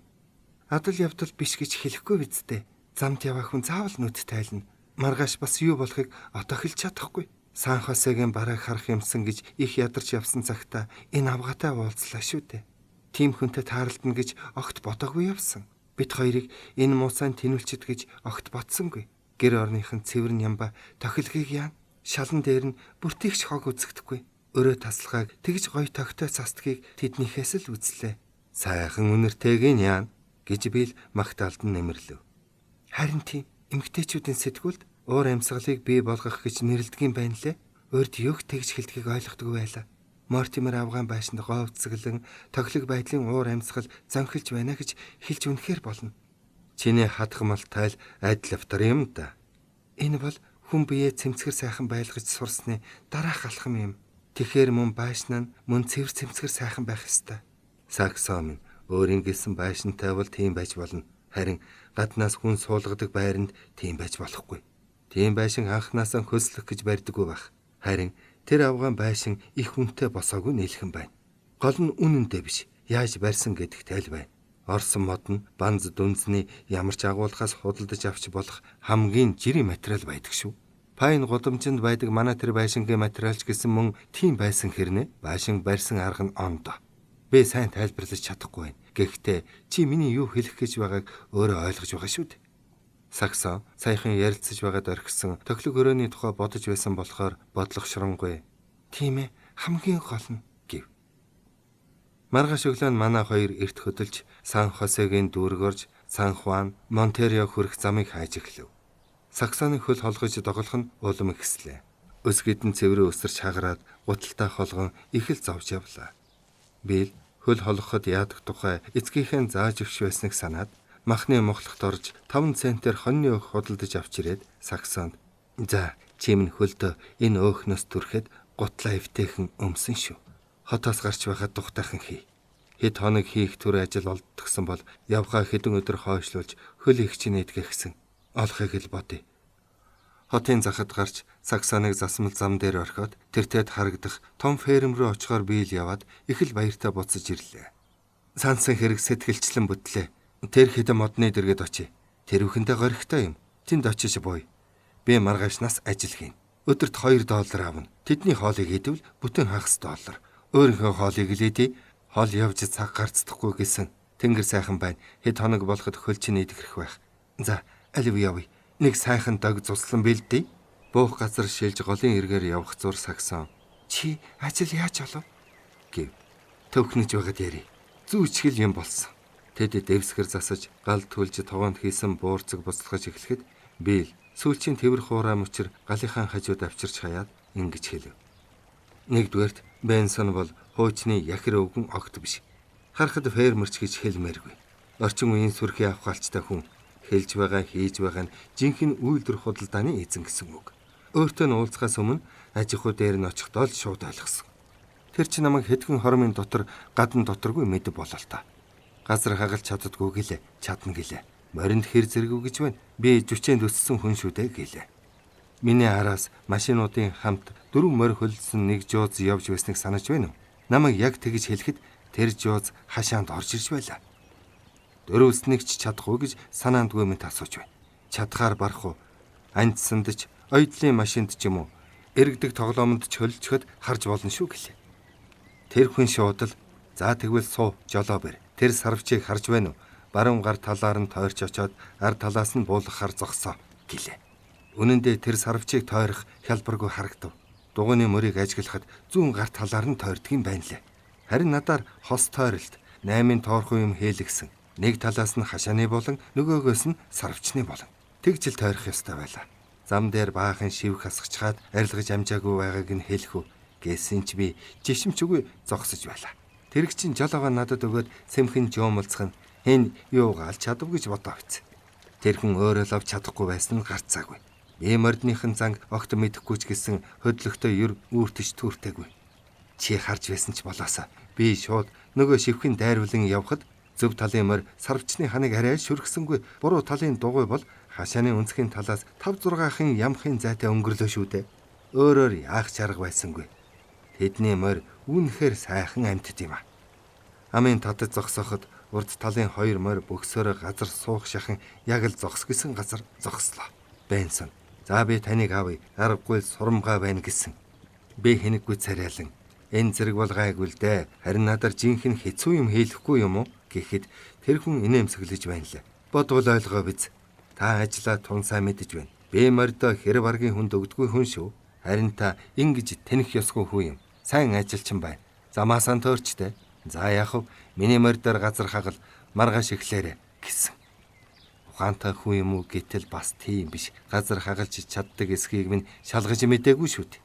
Адал явдал биш гэж хэлэхгүй биз дээ. Замд яваа хүн заавал нүд тайлна. Маргааш бас юу болохыг одоо хэлж чадахгүй. Сан Хосегийн барааг харах юмсан гэж их ядарч явсан цагта энэ авгаатай уулзлаа шүү дээ. Тим хүнтэй таарлдана гэж огт бодоогүй явсан. Бид хоёрыг энэ муусайн тэнүүлчихэд гэж огт бодсонгүй. Гэр орныхын цэвэр нямба тохилгийг яа. Шалан дээр нь бүртгийгч хог үзэгдэхгүй. Өрөө таслахаг тэгж гоё тогтой цастгийг тэднийхээс л үзлээ. Сайхан үнэртэйг яа гэж Бил магтаалд нь нэмэрлэв. Харин тийм эмгтээчүүдийн сэтгүүлд уур амьсгалыг бий болгох гэж нэрлэдэг юм байна лээ. Өөрт юг тэгж хэлдгийг ойлгохгүй байлаа. Мортимер авгаан байшинд говцсгэлэн тоглог байдлын уур амьсгал зонхилж байна гэж хэлж үнэхээр болно. Чиний хатгамал тайл адил автар юм да. Энэ бол хүн биеэ цэмцгэр сайхан байлгаж сурсны дараах алхам юм. Тэгэхээр мөн байшин нь мөн цэвэр цэмцгэр сайхан байх ёстой. Саксон өөрийн гэлсэн байшинтай бол тийм байж болно. Харин гаднаас хүн суулгадаг байранд тийм байж болохгүй. Тийм байшин анхнаасаа хөслөх гэж барьдаггүй байх. Харин тэр авгаан байшин их үнэтэй босоогүй нийлхэн байна. Гол нь үнэнтэй биш. Яаж барьсан гэдэгт айл байна. Орсон мод нь банз дүнзний ямар ч агуулгаас худалдаж авч болох хамгийн жирийн материал байдаг шүү. Пайн гудамжинд байдаг манай тэр байшингийн материалч гэсэн мөн тийм байсан хэрнээ байшин барьсан арга нь ондоо. Би сайн тайлбарлаж чадахгүй байна. Гэхдээ чи миний юу хэлэх гэж байгааг өөрөө ойлгож байгаа шүү дээ. Саксон саяхан ярилцаж байгаад орхисон тоглог өрөөний тухай бодож байсан болохоор бодлогошронгүй. Тийм ээ, хамгийн гол нь гэв. Маргааш өглөө нь манай хоёр эрт хөдөлж Сан Хосегийн дүүргөрж Сан Хуан, Монтерио хүрэх замыг хайж эхлэв. Саксоны хөл холгож доголох нь улам ихслээ. Өсгөд нь цэврээ өсөрч хагараад гуталтай холгон их л зовж явлаа. Бил хөл холгоход яадаг тухай эцгийнхээ зааж өгч байсныг санаад махны мохлогт орж 5 центээр хоньны өөх худалдаж авч ирээд Саксонд "За, чимэн хөлдөө энэ өөхнөөс түрхэд гутлаа эвтэйхэн өмсөн шүү. Хотоос гарч байхад тухтайхан хий. Хэд хоног хийх төр ажил олддгсан бол явхаа хэдэн өдөр хойшлуулж хөл их чинээд гихсэн. Олохыг л бодъё." Хотын захад гарч Саксоныг засмал зам дээр орхиод тэртээд харагдах том ферм рүү очихоор Бил яваад их л баяртай буцаж ирлээ. Сансан хэрэг сэтгэлчлэн бүтлээ. Тэр хэдэн модны дэргэд очие. Тэр бүхэндээ горигтой юм. Тэнд очиж буй. Би маргаашнаас ажил хийнэ. Өдөрт $2 авна. Тэдний хоолыг идвэл бүтэн $1000. Өөрийнхөө хоолыг л идэ. Хоол явж цаг гарцдахгүй гэсэн. Тэнгэр сайхан байна. Хэд хоног болоход хөл чинь идэх хэрэг байх. За, алив явъя. Нэг сайхан дог цуслан бэлдээ. Буух газар шилж голын эргээр явах зур сагсан. Чи ажил яаж олов? Гэв. Төвхнөж байгаад яри. Зүүчгэл юм болсон. Тэд дэвсгэр засаж гал түлж тогоонд хийсэн буурцаг буцалгаж эхлэхэд Бил сүүлчийн тэвэр хуурай мөчр галынхаа хажууд авчирч хаяад ингэж хэлв. Нэгдүгээрт Бенсон бол хуучны яхир өвгөн огт биш. Харахад фермерч гэж хэлмээргүй. Орчин үеийн сүрхий авахалчтай хүн хэлж байгаа хийж байгаа нь жинхэнэ үйлдвэр худалдааны эзэн гэсэн үг. Өөртөө нь уулзахаас өмнө аж ахуй дээр нь очихдоо л шууд ойлгосон. Тэр чи намайг хэдхэн хормын дотор гадна доторгүй мэд болол та. Газар хагалж чаддгүй гэлээ, чадна гэлээ. Моринд хэр зэрэгүү гэж байна. Би жүчээнд өссөн хүн шүү дээ гэлээ. Миний араас машинуудын хамт 4 морь хөлсөн нэг жууз явж байсныг санаж байна уу? Намайг яг тэгж хэлэхэд тэр жууз хашаанд орж ирж байлаа. Дөрөвснийг ч чадахгүй гэж санаандгүй мэт асууж байна. Чадхаар барах уу? Андсанд ч ойдлын машинд ч юм уу? Эргдэг тоглоомонд ч хөлжөхөд харж болно шүү гэлээ. Тэр хүн шуудал за тэгвэл суу жолоо бэр. Тэр сарвчийг харж байна уу? Баруун гар талаар нь тойрч очоод ар талаас нь буулгахаар зогсоо гэлээ. Үнэн дээр тэр сарвчийг тойрох хялбаргүй харагдав. Дугуйны мөрийг ажиглахад зүүн гар талаар нь тойрдог юм байна лээ. Харин надаар хос тойролт 8 тоорхон юм хэлгсэн. Нэг талаас нь хашааны болон нөгөөгөөс нь сарвчны болон. Тэгжил тойрох ёстой байлаа. Зам дээр баахан шивх хасгачгаад арилгаж амжаагүй байгааг нь хэлэх үү гэсэн ч би жишимчгүй зогсож байлаа. Тэр их чин жолоогоо надад өгөөд сэмхэн жуумалцах нь энэ юугаал чадав гэж бодоо биз. Тэр хүн өөрөө л авч чадахгүй байсан нь гарцаагүй. Би мордныхын занг огт мэдэхгүй ч гэсэн хөдлөхтөө юр үүртэж түүртэйгүй. Чи харж байсан ч болоосаа би шууд нөгөө шивхэн дайруулан явхад зөв талын морь сарвчны ханыг арай шүрхсэнгүй. Буруу талын дугуй бол хашааны өнцгийн талаас 5-6 ямхын зайтай өнгөрлөө шүү дээ. Өөрөөр яах чарга байсангүй. Тэдний морь үнэхээр сайхан амьтд юм а. Амын татад зогсооход урд талын 2 морь бөксөөрө газар суух шахан яг л зогс гэсэн газар зогслоо. Бенсон. За би таныг авъя. Аргагүй сурамгаа байна гэсэн. Би хэнэггүй царайлан. Энэ зэрэг бол гайгүй л дээ. Харин надаар жинхэнэ хэцүү юм хийлэхгүй юм уу гэхэд тэр хүн инээмсэглэж байна лээ. Бодвол ойлгоо биз. Та ажиллаа тун сайн мэдэж байна. Би морьдоо хэр баргийн хүнд өгдөггүй хүн шүү. Харин та ингэж тэнэх ёсгүй хүн юм. Сайн ажилчин байна. Замаасаа төөрчтэй. За яах вэ? Миний морьдоор газар хагал маргааш эхлээрэ гэсэн. Ухаантай хүн юм уу гэтэл бас тийм биш. Газар хагалж чаддаг эсхийг минь шалгаж мэдээгүй шүү дээ.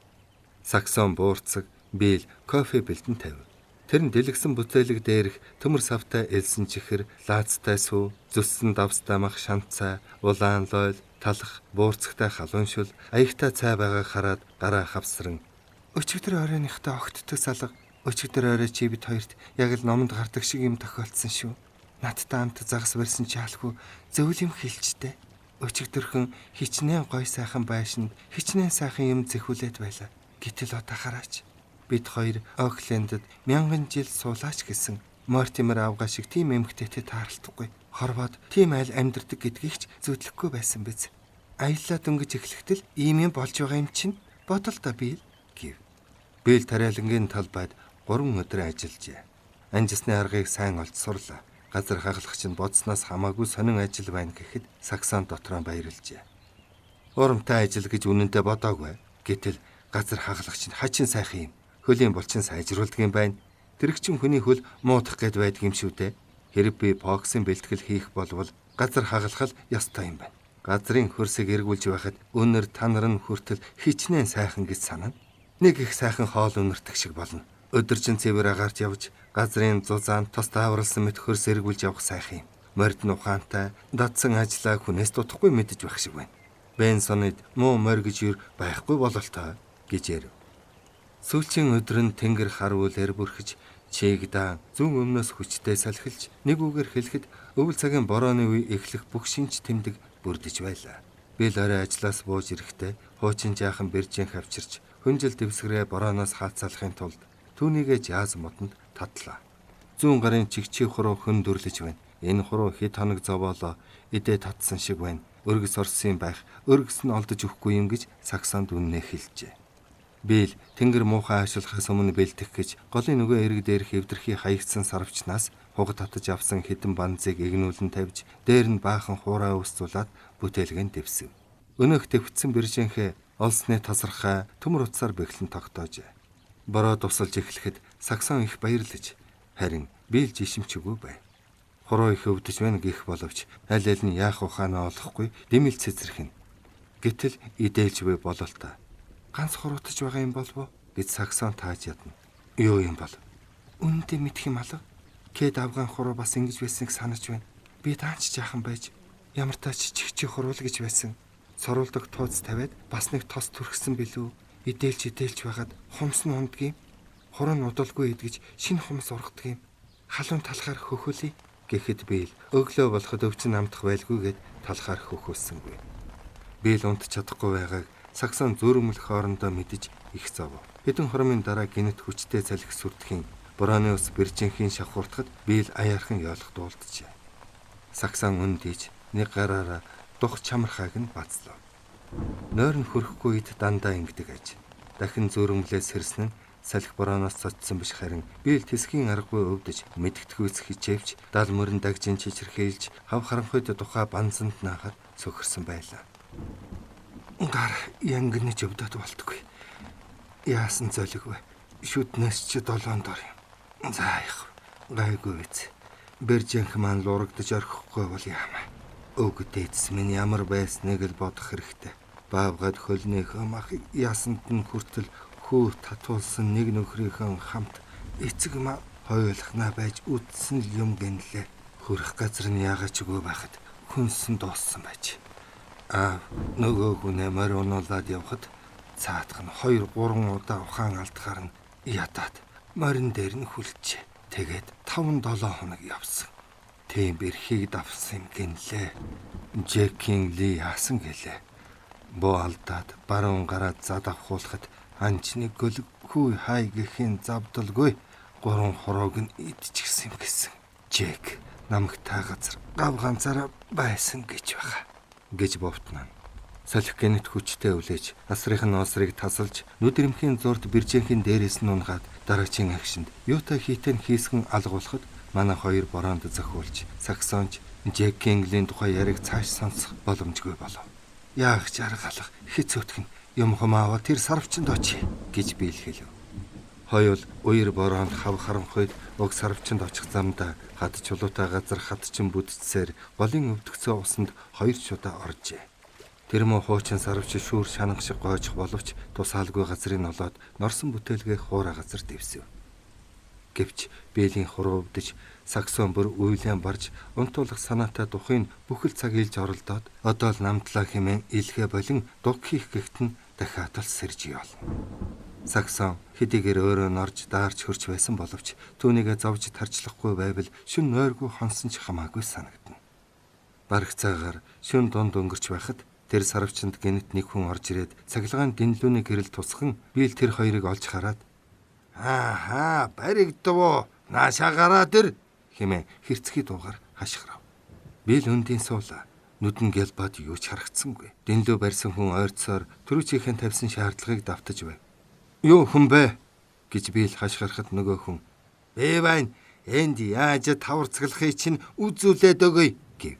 Саксон буурцаг Бил кофе бэлтэн тавив. Тэр нь дэлгэсэн бүтээлэг дээрх төмөр савтай элсэн чихэр, лаацтай сүү, зүссэн давстай мах шанцай, улаан лойл, талах, буурцагтай халуун шүл, аягтай цай байгааг хараад гараа хавсран өчигдөр оройныхтой огттой салга, өчигдөр орой чи бид хоёрт яг л номонд гардаг шиг юм тохиолдсон шүү. Надтай хамт загас барьсан чаалгүй зөвл юм хэлжтэй. Өчигдөрхөн хичнээн гой сайхан байшинд хичнээн сайхан юм зэхүүлээд байлаа. Гэтэл одоо хараач. Бид хоёр Оклендд 1000 жил суулаач гэсэн Мортимер авгаа шиг тийм эмгтээтэй таарлахгүй. Хорвоод тийм айл амьдардаг гэдгийг ч зөдлөхгүй байсан биз. Аяллаа дөнгөж эхлэхдээ ийм юм болж байгаа юм чинь бодол та Бил гэв. Бил тариалангийн талбайд 3 өдөр ажиллажээ. Анжисны аргыг сайн олж сурлаа. Газар хагалах чинь бодсноос хамаагүй сонин ажил байна гэхэд Саксон дотроо баярлжээ. Урамтай ажил гэж үнэнтэй бодоогүй. Гэтэл газар хагалах чинь хачин сайхан юм. Хөлийн булчин сайжруулдаг юм байна. Тэрэгчин хүний хөл муудах гээд байдаг юм шүү дээ. Хэрэг би боксын бэлтгэл хийх болвол газар хагалах л ёстой юм байна. Газрын хөрсийг эргүүлж байхад өнөр танар нь хүртэл хичнээн сайхан гэж санана. Нэг их сайхан хоол өнөртөх шиг болно. Өдөржин цэвэр агаарч явж газрын зузаан тос тааварлсан мэт хөрс эргүүлж явах сайхан юм. Морд нь ухаантай, дадсан ажиллаа хүнээс дутахгүй мэдэж байх шиг байна. Бенсонид муу морь гэж юу байхгүй бололтой гэж ярив. Сүүлчийн өдөр нь тэнгэр хар үлээр бүрхэж чигдаа зүүн өмнөөс хүчтэй салхилж нэг үгээр хэлэхэд өвөл цагийн борооны үе эхлэх бүх шинж тэмдэг бүрдэж байлаа. Бил орой ажлаас бууж ирэхдээ хуучин жаахан бэржин хавчирч хүнжил дэвсгэрээ борооноос хаацалахын тулд түүнийгээ жааз модонд татлаа. Зүүн гарын чигчи хуруу хөн дөрлөж байна. Энэ хуруу хэд хоног зовоолоо идэ татсан шиг байна. Өргөс орсон байх, өргөс нь олдож өгөхгүй юм гэж Саксонд үннээ хэлжээ. Бил тэнгэр муухай ажиллахаас өмнө бэлтэх гэж голын нөгөө эрэг дээрх эвдэрхий хаягдсан сарвчнаас хуг татаж авсан хэдэн банзыг игнүүлэн тавьж дээр нь баахан хуурай устуулаад бүтээлгэн дэвсэв. Өнөөх дэвтсэн бэржинхээ Олсны тасархай төмөр утсаар бэхлэн тогтоожээ. Бороо тусалж эхлэхэд Саксон их баярлаж, харин биелж ишимчгүй байв. Хуруу их өвдөж байна гэх боловч аль аль нь яах ухаанаа олохгүй дэмэл цэцэрхэн. Гэтэл идээлж буй болол та. Ганц хуруутаж байгаа юм болов уу гэж Саксон тааж ядна. Юу юм бол? Үнэндээ мэдх юм алга. Кэд авган хуруу бас ингэж байсныг санаж байна. Би даанч жаахан байж ямар тач чихчи хуруул гэж байсан. Соруулдаг тууц тавиад бас нэг тос түрхсэн билүү. Идээлж байгаад хумс нь ундгийн. Хуруу нь удалгүй идгэж шинэ хумс ургадаг юм. Халуун талхаар хөхөлий гэхэд би л өглөө болоход өвчин амтах байлгүйгээд талхаар хөхөөсөнгүй. Би л унт чадахгүй байгааг Саксон зүрмэлх хоорондоо мэдэж их зов. Хэдэн хормын дараа гинэт хүчтэй залхи сүрдэхийн борооны ус бэржинхийн шавхуртахад би л аяархан ёолох дуулджээ. Саксон үндийж нэг гараараа дух чамархайг нь бацлаа. Нойр нь хөрөхгүй ид дандаа ингэдэг аж. Дахин зүрмлээс хэрсэн нь салхи борооноос цочсон биш харин би л тэсхийн аргагүй өвдөж мэдгэдэггүйц хичээвч дал мөрөн дагжин чичирхээлж хав харанхуйд тухай банзанд наахад сөхөрсөн байлаа. Гар янгнэж өвдөд болтгүй. Яасан золиг вэ? Шүднэс чи 7 дор юм. За их гайгүй биз. Бэржинх маань лурагдаж орхихгүй бол яамаа. Өг дээдс минь ямар байсныг л бодох хэрэгтэй. Баавгад хөлнийхөө мах ясанд нь хүртэл хүү татуулсан нэг нөхрийнхөө хамт эцэг ма хойлохнаа байж үтсэн л юм гэнлээ. Хөрөх газар нь яагачгүй байхад хүнсэн дууссан байж. Нөгөө хүнээ морь унуулад явхад цаатах нь 2-3 удаа ухаан алдахаар нь ядаад морин дээр нь хүлчээ. Тэгээд 5-7 хоног явсан. Тийм бэрхийг давсан юм гинлээ. Джекин Ли яасан гэлээ. Боо алдаад баруун гараад зад авахуулахад анчны гөлгүй хай гэхийн завдалгүй 3 хороог нь идчихсэн юм гэсэн. Джек намагтай газар гав ганцаараа байсан гэж байгаа. Гэж бовтнаа. Салхи гинэт хүчтэй өвлөж, асрын осрыг тасалж, нүдэрмхийн зурд бэржинхийн дээрээс нь унгаад дараагийн агшинд юутай хийтэн хийсгэн алгуулахад манай хоёр бороонд зохиулж, Саксонч Джекингийн тухай яриг цааш сонсох боломжгүй болов. Яах ч аргалах, хэцөтгөн юм хумаава тэр сарвчанд очие гэж биелхэлв. Хоёул уяр бороонд хав харанхуйд уг сарвчанд очих замдаа хад чулуутай газар хатчин бүдцсээр голын өвдөгцөө усанд 2 шудаа оржээ. Тэр муу хуучин сарвч шүүр шанах шиг гойчих боловч тусаалгүй газрыг нолоод норсон бүтээлгээ хуурай газар дэвсэв. Гэвч бээлийн хуруу өвдөж Саксон бүр уйлан барж унтуулах санаатай духын бүхэл цаг илж оролдоод одоо л намтлаа хэмээн илгээ болон дуг хийх гэгт нь дахиад л сэрж явна. Саксон хэдийгээр өөрөө норж даарч хөрч байсан боловч түүнийгээ зовж тарчлахгүй байвал шүн нойргүй хонсон ч хамаагүй санагдана. Бараг цагаар шүн дунд өнгөрч байхад тэр сарвчанд гинэт нэг хүн орж ирээд цахилгаан дэнлүүний гэрэл тусхан би л тэр хоёрыг олж хараад баригдвоо наашаа гараад ир хэмээн хэрцгий дуугаар хашгирав. Би л өндийн суулаа. Нүдэн гэлбад юу ч харагдсангүй. Дэнлүү барьсан хүн ойрцоор түрүүчийнхэн тавьсан шаардлагыг давтаж байв. Юу хүн бэ гэж би л хашгирахад нөгөө хүн "Би байна. Энд яаж таварцгалахыг чинь үзүүлээд өгье" гэв.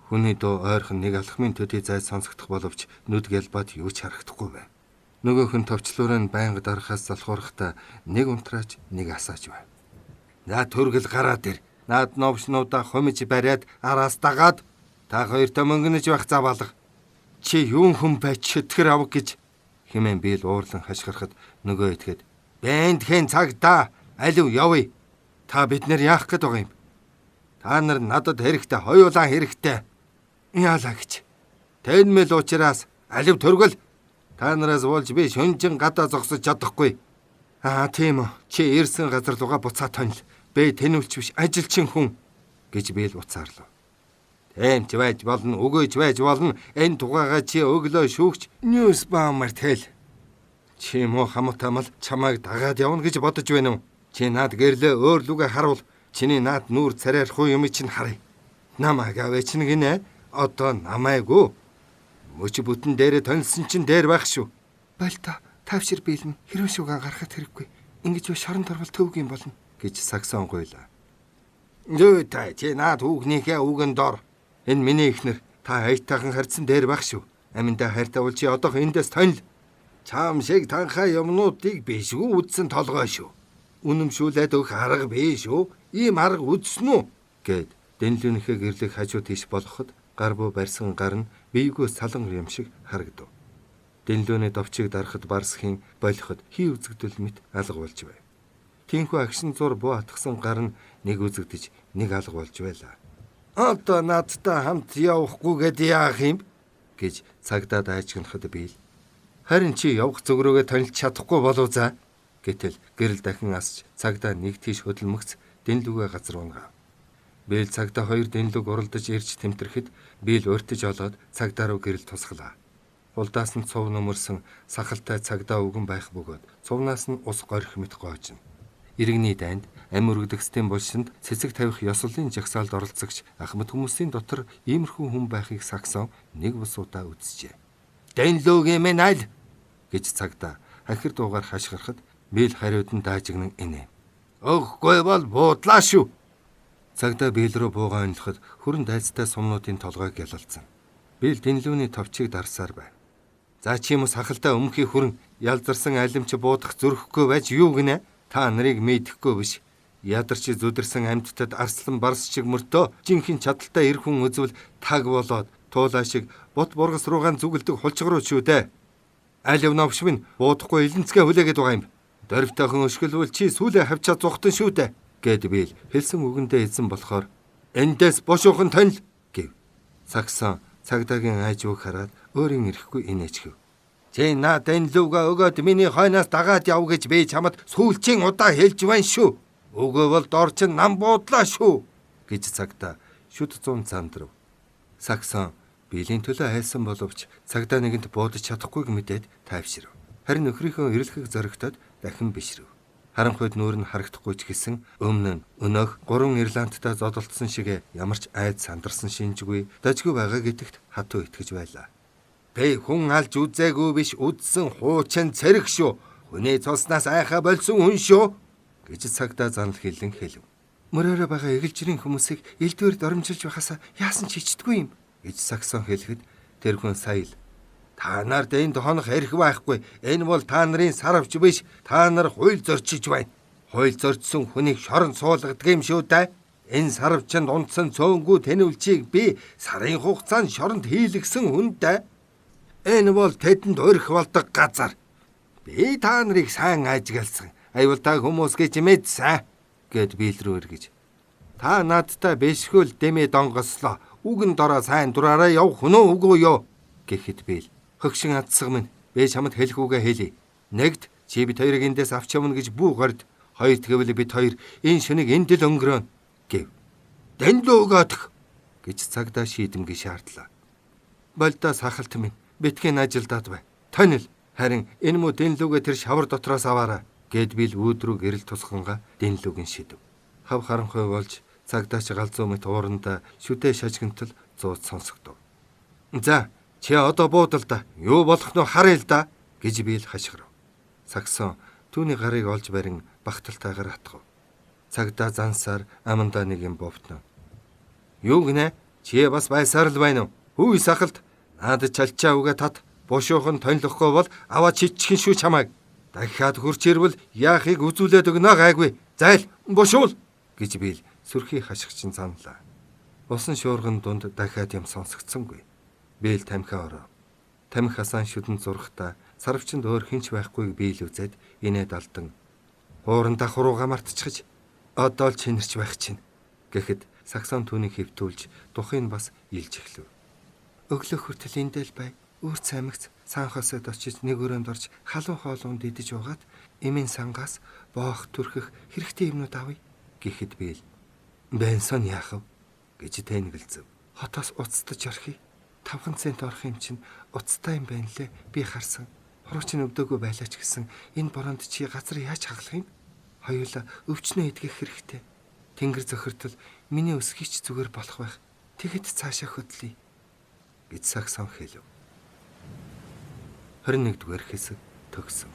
Хүний дуу ойрхон нэг алхмын төдий зай сонсогдох боловч нүд гэлбад юу ч харагдахгүй байв. Нөгөө хүн товчлуураа байнга дарахаас залхуурахтаа нэг унтраач нэг асааж байв. "За төргөл гараад ир. Наад новшнуудаа хумиж бариад араас дагаад та хоёртой мөнгөнөж байх заваалга. Чи юун хүн байж чөтгөр авах гэж" хэмээн би л уурлан хашгирахад нөгөө итгэхэд "Бэнд хэн цагтаа алив явъя. Та бид нар яах гээд байгаа юм? Та нар надад хэрэгтэй, хоёулаа хэрэгтэй." Яалаа гэж. "Тэнмэл уучраас алив төргөл. Та нараас болж би шүнжин гадаа зогсож чадахгүй." Тийм үү. Чи ирсэн газар луга буцаа тонил. Би тэнүүлч биш, ажилчин хүн гэж би л уцаарлаа. "Тэмч байж болно, өгөөж байж болно. Энэ тугаагаа чи өглөө шүүгч ньюс баамар тэл. Чи муу хамаатай мал чамайг дагаад явна гэж бодож байна уу? Чи наад гэрлээ өөр лүгэ харуул. Чиний наад нүүр царайлахгүй юм чинь харъя. Намайг аваач гинэ. Одоо намайгүй. Мөч бүтэн дээрээ тонилсон чинь дээр байх шүү." "Байлта, тавшир биелнэ. Хэрвээ шугаа гарахад хэрэггүй. Ингэж ба шорон торгол төвг юм болно" гэж Саксон гуйлаа. "Юу та чи наад хүүгнийхээ үгэн дор. Энэ миний ихнэр. Та аятайхан харьцсан дээр байх шүү. Аминдаа хайртай бол чи одоох эндээс тонил. Чам шиг танхаа юмнуудыг бишгүй үдсэн толгой шүү. Үнэмшүүлээд өгөх арга биш үү? Ийм арга үдсэн үү? Гэд Дэнлүүнийхээ гэрлийг хажуу тийш болгоход гар буу барьсан гар нь биегөө салан юм шиг харагдав. Дэнлүүний довчийг дарахад барсхийн болиход хий үзэгдэл мэт алга болж байв. Тинхүү агшин зур буу атгсан гар нь нэг үзэгдэж нэг алга болж байлаа. Одоо надтай хамт явахгүй гэд яах юм гэж цагдаад айчгнахад бийл. Харин чи явах зөврөөгөө танилж чадахгүй болов за гэтэл гэрэл дахин асч цагдаа нэг тийш хөдөлмөгц Дэнлүүгээ газар унгав. Бийл цагдаа хоёр Дэнлүүг уралдаж ирж тэмтэрэхэд бийл өртөж олоод цагдаа руу гэрэл тусглаа. Улдаас нь цов нөмөрсөн сахалтай цагдаа үгэн байх бөгөөд цувнаас нь ус горих мэт гоожно. Иргэний дайнд ам өргөдөгсдийн булшинд цэцэг тавих ёслолын жагсаалд оролцогч ахмад хүмүүсийн дотор иймэрхүү хүн байхыг Саксон нэг бус удаа үзжээ. Дэнлүүгийн минь аль гэж цагдаа хахир дуугаар хашгирахад бийл хариуд нь даажигнан инээ. Өгөхгүй бол буудлаа шүү. Цагдаа бийл рүү буугаа онлоход хүрэн дайцтай сумнуудын толгойг ялалцсан. Бийл Дэнлүүний товчийг дарсаар байв. За чи юм сахалтай өмхий хүрэн ялзарсан алимч буудах зөрөхгүй байж юу гинэ? Та нарыг мэдэхгүй биш. Ядарч зүдэрсэн амьтдад арслан барс шиг мөртөө жинхэнэ чадaltaй эр хүн үзвэл таг болоод туулаа шиг бут бургас руугаа зүгэлдэг хулчгаруу ч үү дээ. Аль явнавш минь буудахгүй илэнцгээ хүлээгээд байгаа юм. Дөрвтойхон өшгөлвөл чи сүлээ хавчаад зугтан шүү дээ гэд бийл хэлсэн үгэндээ эзэн болохоор эндээс бошуухан танил гэв. Саксон цагдаагийн айжууг хараад өөрийн ирэхгүй инээчгэв. Чи наад Дэнлүүгээ өгөөд миний хойноос дагаад яв гэж би чамд сүүлчийн удаа хэлж байна шүү. Өгөөвөл дор чин нам буудлаа шүү гэж цагдаа шүд зүүн зандрав. Саксон биелийн төлөө айлсан боловч цагдаа нэгэнт буудаж чадахгүйг мэдээд тайвширв. Харин нөхрийнхөө ирэлхэг зоригтод дахин бишрэв. Харанхуйд нүүр нь харагдахгүй ч гэсэн өмнө нь өнөөх 3 Ирландтай зодолтсон шиг ямар ч айд сандарсан шинжгүй дажгүй байгаа гэдэгт хатуу итгэж байлаа. Би хүн алж үзээгүй биш үдсэн хуучин цэрэг шүү. Хүний цуснаас айхаа болсон хүн шүү гэж цагдаа занал хэлэн хэлв. Мөрөөрөө байгаа эгэлжирийн хүмүүсийг элдвэрд оромжилж байхасаа яасан ч хичдэггүй юм гэж Саксон хэлэхэд тэр хүн сая л та нарт энд хонох эрх байхгүй. Энэ бол та нарын сарвч биш. Та нар хууль зорчиж байна. Хууль зорчсон хүнийг шорон суулгадаг юм шүү дээ. Энэ сарвчанд унтсан цөөнгүү тэнүүлчийг би сарын хугацаанд шоронд хийлгсэн хүн дээ. Энэ бол тэдэнд өрх болдог газар. Би та нарыг сайн ажигласан. Аюул та хүмүүс гэж мэдсэн гэд бийл рүү эргэж. Та надтай бишгүүл дэмээ донгослоо. Үгэн дороо сайн дураараа явах хүн үгүй юу гэхэд бийл хөгшин адсаг минь би чамд хэлэх үгээ хэлье. Нэгд чи бид хоёрыг эндээс авч явна гэж бүү горд. Хоёр тэгвэл бид хоёр энэ шөнийг энд л өнгөрөөн гэв. Дэнлүү өгөөдөх гэж цагдаа шийдэмгий шаардлаа. Болдоо сахалт минь битгий ажилдаад бай. Танил харин энэ муу Дэнлүүгээ тэр шавар дотроос аваарай гэд бийл өөдрөө гэрэл тусганга Дэнлүүгийн шидэв. Хав харанхуй болж цагдаач галзуу мэт уурандаа шүдэ шажгинтал зууд сонсогдов. За чи одоо буудал да. Юу болох нь харъя л да гэж бийл хашгирав. Саксон түүний гарыг олж барин багталтайгаар атгав. Цагдаа зансаар амандаа нэг юм бовтно. Юу гинэ? Чи бас байсаар л байна уу? Хүү сахалт надад чалчаа үгээ тат. Бушуухан тонлохгүй бол аваад чичхэн шүү чамайг. Дахиад хурч ирвэл яахыг үзүүлээд өгнө гайгүй. Зайл бушуул гэж бийл сүрхий хашгичин занлаа. Усан шуурган дунд дахиад юм сонсогдсонгүй. Бийл тамхиа ороо. Тамхи хасан шүдэн зурхтаа сарвчанд өөр хинч байхгүйг бийл үзээд инээд алдан. Ууран давхрууга мартчихж одоо л чинэрч байх чинь гэхэд Саксон түүнийг хэвтүүлж духыг бас илж эхлэв. Өглөө хүртэл эндэл бай. Үүрц аймагт санхосод очиж нэг өрөөнд орж халуун хоолунд идэж угаад эмийн сангаас боох түрхэх хэрэгтэй юмнууд авъя гэхэд бийл бенсон яахав гэж тэнэгэлзэв. Хотоос уцтаж орхи. 5 цент орох юм чинь уцтай юм байна лээ. Би харсан. Хурууч нь өвдөөгүй байлаа ч гэсэн энэ бороонд чи газар яаж хаглах юм? Хоёулаа өвчнөө идгэх хэрэгтэй. Тэнгэр зохиртол миний өсгийч зүгээр болох байх. Тэгэд цаашаа хөдлөе гэж Саксон хэлв. 21-р хэсэг төгсөн.